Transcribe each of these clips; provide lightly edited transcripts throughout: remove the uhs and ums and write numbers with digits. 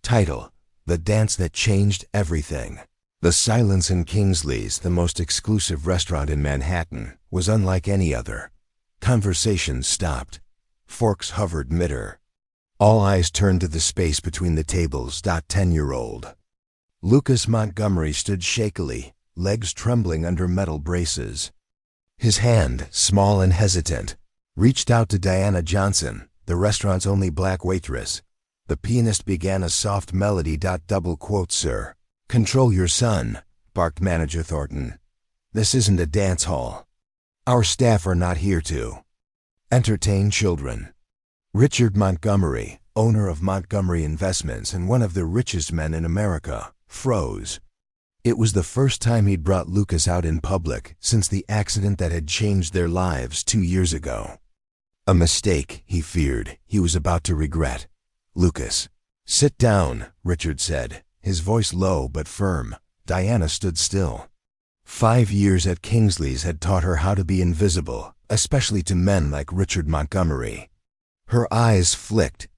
Title: The Dance That Changed Everything. The silence in Kingsley's, the most exclusive restaurant in Manhattan, was unlike any other. Conversations stopped. Forks hovered mid-air. All eyes turned to the space between the tables. 10-year-old Lucas Montgomery stood shakily, legs trembling under metal braces. His hand, small and hesitant, reached out to Diana Johnson, the restaurant's only black waitress. The pianist began a soft melody. "Sir, control your son," barked Manager Thornton. "This isn't a dance hall. Our staff are not here to entertain children." Richard Montgomery, owner of Montgomery Investments and one of the richest men in America, froze. It was the first time he'd brought Lucas out in public since the accident that had changed their lives 2 years ago. A mistake, he feared, he was about to regret. "Lucas, sit down," Richard said, his voice low but firm. Diana stood still. 5 years at Kingsley's had taught her how to be invisible, especially to men like Richard Montgomery. Her eyes flicked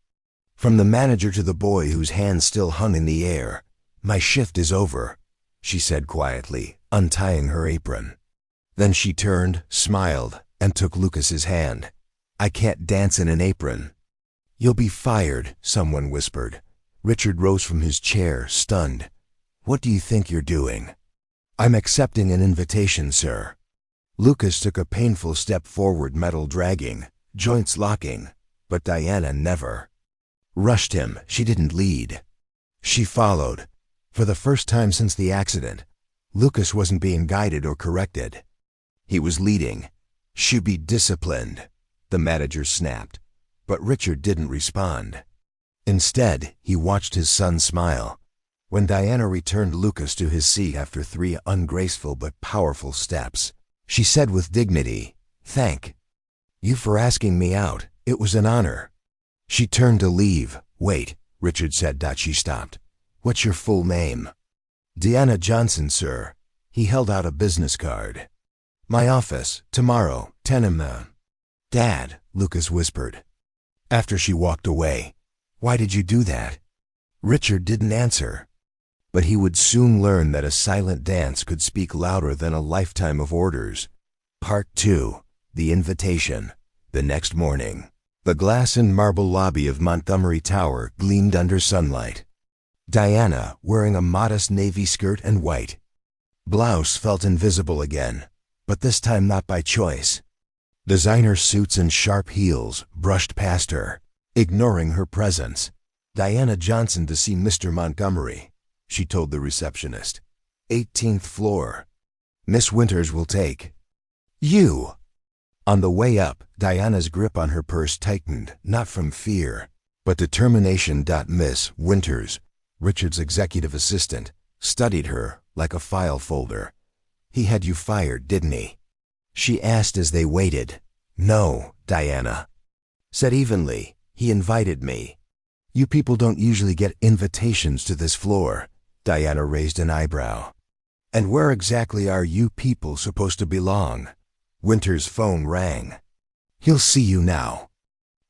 from the manager to the boy whose hand still hung in the air. "My shift is over," she said quietly, untying her apron. Then she turned, smiled, and took Lucas's hand. "I can't dance in an apron." "You'll be fired," someone whispered. Richard rose from his chair, stunned. "What do you think you're doing?" "I'm accepting an invitation, sir." Lucas took a painful step forward, metal dragging, joints locking, but Diana never rushed him. She didn't lead. She followed. For the first time since the accident, Lucas wasn't being guided or corrected. He was leading. "Should be disciplined," the manager snapped, but Richard didn't respond. Instead, he watched his son smile. When Diana returned Lucas to his seat after 3 ungraceful but powerful steps, she said with dignity, "Thank you for asking me out. It was an honor." She turned to leave. "Wait," Richard said. She stopped. "What's your full name?" "Diana Johnson, sir." He held out a business card. "My office, tomorrow, 10 a.m. "Dad," Lucas whispered. After she walked away, "Why did you do that?" Richard didn't answer. But he would soon learn that a silent dance could speak louder than a lifetime of orders. Part 2. The Invitation. The next morning, the glass and marble lobby of Montgomery Tower gleamed under sunlight. Diana, wearing a modest navy skirt and white blouse, felt invisible again, but this time not by choice. Designer suits and sharp heels brushed past her, ignoring her presence. "Diana Johnson to see Mr. Montgomery," she told the receptionist. "18th floor. Miss Winters will take you." On the way up, Diana's grip on her purse tightened, not from fear, but determination. Miss Winters, Richard's executive assistant, studied her like a file folder. "He had you fired, didn't he?" she asked as they waited. "No," Diana said evenly. "He invited me." "You people don't usually get invitations to this floor." Diana raised an eyebrow. "And where exactly are you people supposed to belong?" Winter's phone rang. "He'll see you now."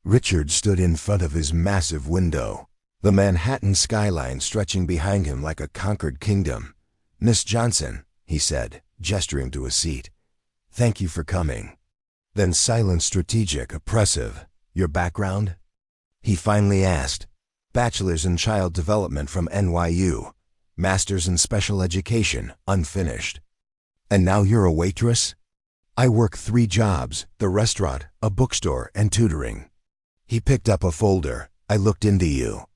Richard stood in front of his massive window, the Manhattan skyline stretching behind him like a conquered kingdom. "Miss Johnson," he said, gesturing to a seat. "Thank you for coming." Then silent, strategic, oppressive. "Your background?" he finally asked. "Bachelor's in Child Development from NYU. Master's in Special Education, unfinished. And now you're a waitress?" "I work 3 jobs, the restaurant, a bookstore, and tutoring." He picked up a folder. "I looked into you.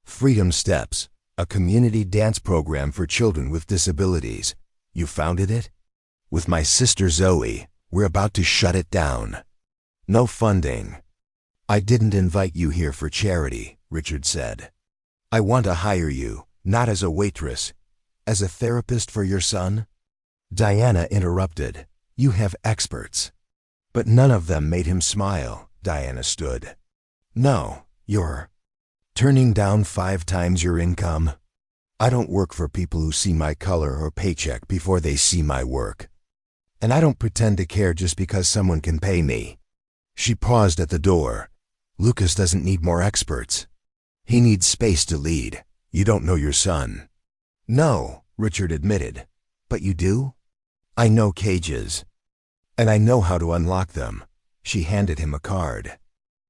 Freedom Steps, a community dance program for children with disabilities. You founded it?" "With my sister Zoe. We're about to shut it down. No funding." "I didn't invite you here for charity," Richard said. "I want to hire you, not as a waitress, as a therapist for your son." Diana interrupted. "You have experts." But none of them made him smile. Diana stood. "No, you're turning down 5 times your income. I don't work for people who see my color or paycheck before they see my work. And I don't pretend to care just because someone can pay me." She paused at the door. "Lucas doesn't need more experts. He needs space to lead. You don't know your son. No, Richard admitted. But you do? I know cages. And I know how to unlock them. She handed him a card.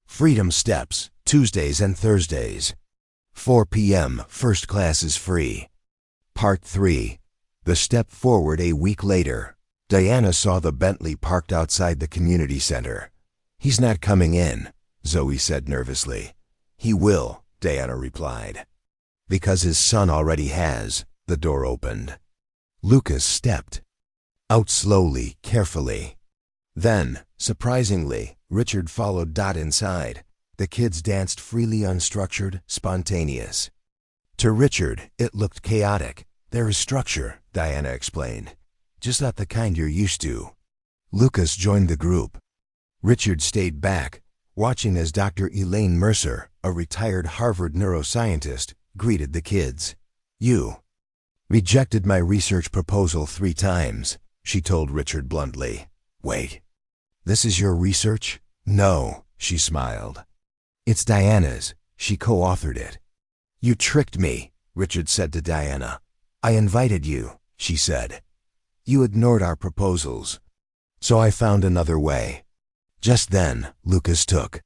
Freedom Steps, Tuesdays and Thursdays. 4 p.m. First class is free. Part 3. The Step Forward. A week later, Diana saw the Bentley parked outside the community center. He's not coming in, Zoe said nervously. He will, Diana replied. Because his son already has. The door opened. Lucas stepped out slowly, carefully. Then, surprisingly, Richard followed inside. The kids danced freely, unstructured, spontaneous. To Richard, it looked chaotic. There is structure, Diana explained. Just not the kind you're used to. Lucas joined the group. Richard stayed back, watching as Dr. Elaine Mercer, a retired Harvard neuroscientist, greeted the kids. You rejected my research proposal 3 times, she told Richard bluntly. Wait, this is your research? No, she smiled. It's Diana's. She co-authored it. You tricked me, Richard said to Diana. I invited you, she said. You ignored our proposals. So I found another way. Just then, Lucas took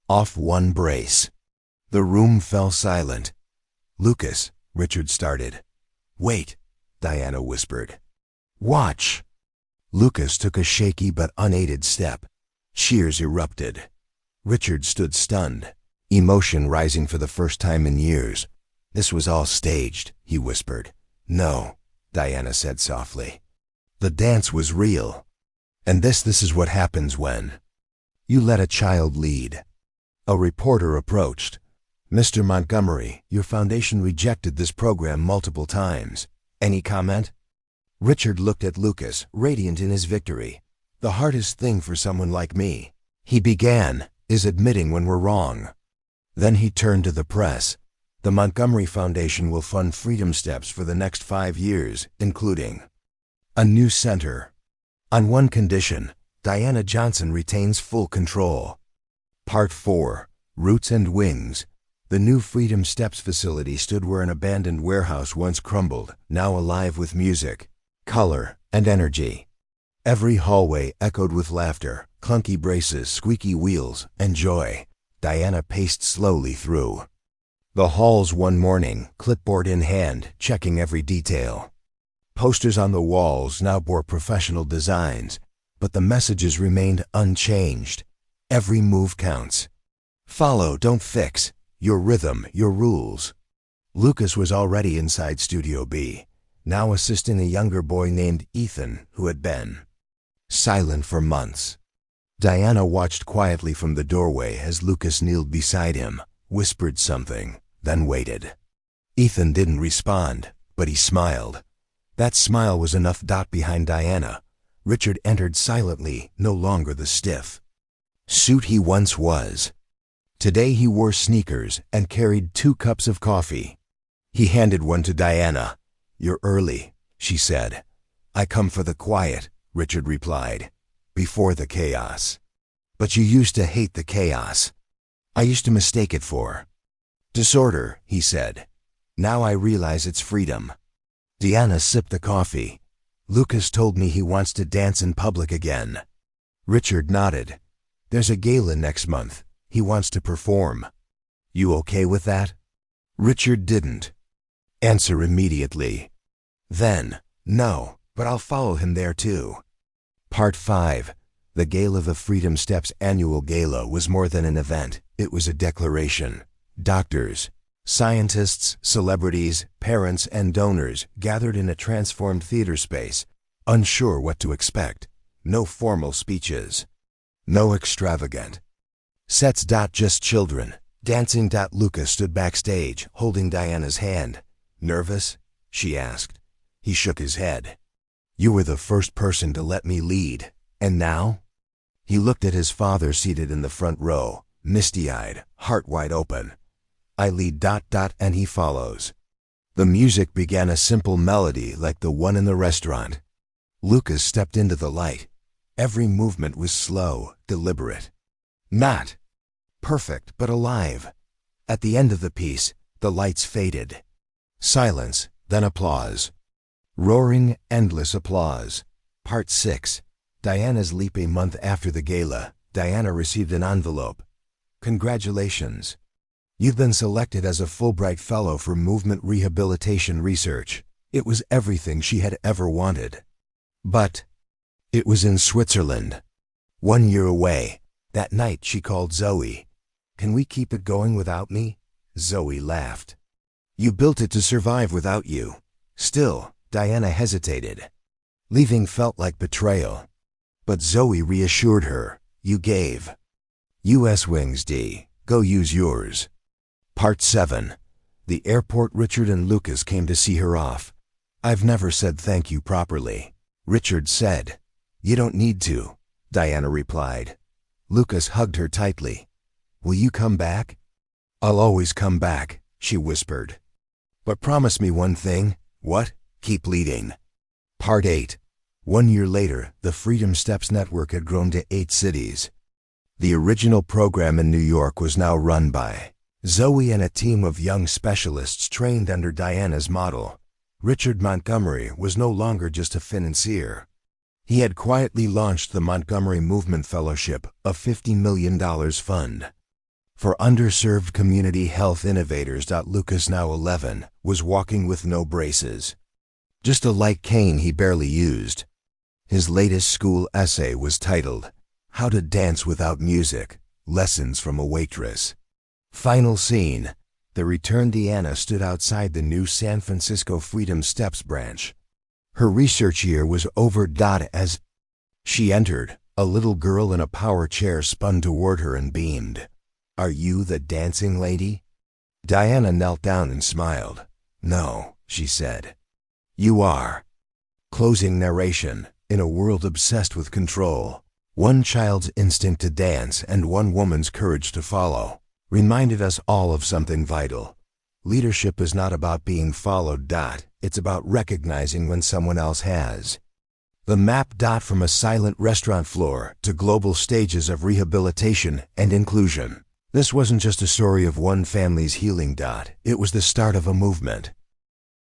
off one brace. The room fell silent. Lucas, Richard started. Wait, Diana whispered. Watch. Lucas took a shaky but unaided step. Cheers erupted. Richard stood stunned, emotion rising for the first time in years. This was all staged, he whispered. No, Diana said softly. The dance was real. And this is what happens when you let a child lead. A reporter approached. Mr. Montgomery, your foundation rejected this program multiple times. Any comment? Richard looked at Lucas, radiant in his victory. The hardest thing for someone like me, he began, is admitting when we're wrong. Then he turned to the press. The Montgomery Foundation will fund Freedom Steps for the next 5 years, including a new center. On one condition, Diana Johnson retains full control. Part 4. Roots and Wings. The new Freedom Steps facility stood where an abandoned warehouse once crumbled, now alive with music, color, and energy. Every hallway echoed with laughter, clunky braces, squeaky wheels, and joy. Diana paced slowly through the halls one morning, clipboard in hand, checking every detail. Posters on the walls now bore professional designs, but the messages remained unchanged. Every move counts. Follow, don't fix. Your rhythm, your rules. Lucas was already inside Studio B, now assisting a younger boy named Ethan, who had been silent for months. Diana watched quietly from the doorway as Lucas kneeled beside him, whispered something, then waited. Ethan didn't respond, but he smiled. That smile was enough. Behind Diana, Richard entered silently, no longer the stiff suit he once was. Today he wore sneakers and carried 2 cups of coffee. He handed one to Diana. You're early, she said. I come for the quiet, Richard replied, before the chaos. But you used to hate the chaos. I used to mistake it for disorder, he said. Now I realize it's freedom. Diana sipped the coffee. Lucas told me he wants to dance in public again. Richard nodded. There's a gala next month. He wants to perform. You okay with that? Richard didn't answer immediately. Then, no, but I'll follow him there too. Part 5. The gala. The Freedom Steps annual gala was more than an event. It was a declaration. Doctors, scientists, celebrities, parents, and donors gathered in a transformed theater space, unsure what to expect. No formal speeches. No extravagant sets. Just children dancing. Lucas stood backstage, holding Diana's hand. Nervous? She asked. He shook his head. You were the first person to let me lead. And now? He looked at his father seated in the front row, misty-eyed, heart wide open. I lead. And he follows. The music began, a simple melody like the one in the restaurant. Lucas stepped into the light. Every movement was slow, deliberate. Not perfect, but alive. At the end of the piece, the lights faded. Silence, then applause. Roaring, endless applause. Part 6. Diana's leap. A month after the gala, Diana received an envelope. Congratulations. You've been selected as a Fulbright Fellow for Movement Rehabilitation Research. It was everything she had ever wanted. But it was in Switzerland. 1 year away. That night she called Zoe. Can we keep it going without me? Zoe laughed. You built it to survive without you. Still, Diana hesitated. Leaving felt like betrayal. But Zoe reassured her. You gave. U.S. Wings D. Go use yours. Part 7. The airport. Richard and Lucas came to see her off. I've never said thank you properly. Richard said. You don't need to, Diana replied. Lucas hugged her tightly. Will you come back? I'll always come back, she whispered. But promise me one thing. What? Keep leading. Part 8. 1 year later, the Freedom Steps Network had grown to 8 cities. The original program in New York was now run by Zoe and a team of young specialists trained under Diana's model. Richard Montgomery was no longer just a financier. He had quietly launched the Montgomery Movement Fellowship, a $50 million fund for underserved community health innovators. Lucas, now 11, was walking with no braces. Just a light cane he barely used. His latest school essay was titled, How to Dance Without Music, Lessons from a Waitress. Final scene. The returned Diana stood outside the new San Francisco Freedom Steps branch. Her research year was over. As she entered, a little girl in a power chair spun toward her and beamed. Are you the dancing lady? Diana knelt down and smiled. No, she said. You are. Closing narration. In a world obsessed with control, one child's instinct to dance and one woman's courage to follow reminded us all of something vital. Leadership is not about being followed. It's about recognizing when someone else has. The map. From a silent restaurant floor to global stages of rehabilitation and inclusion. This wasn't just a story of one family's healing. It was the start of a movement.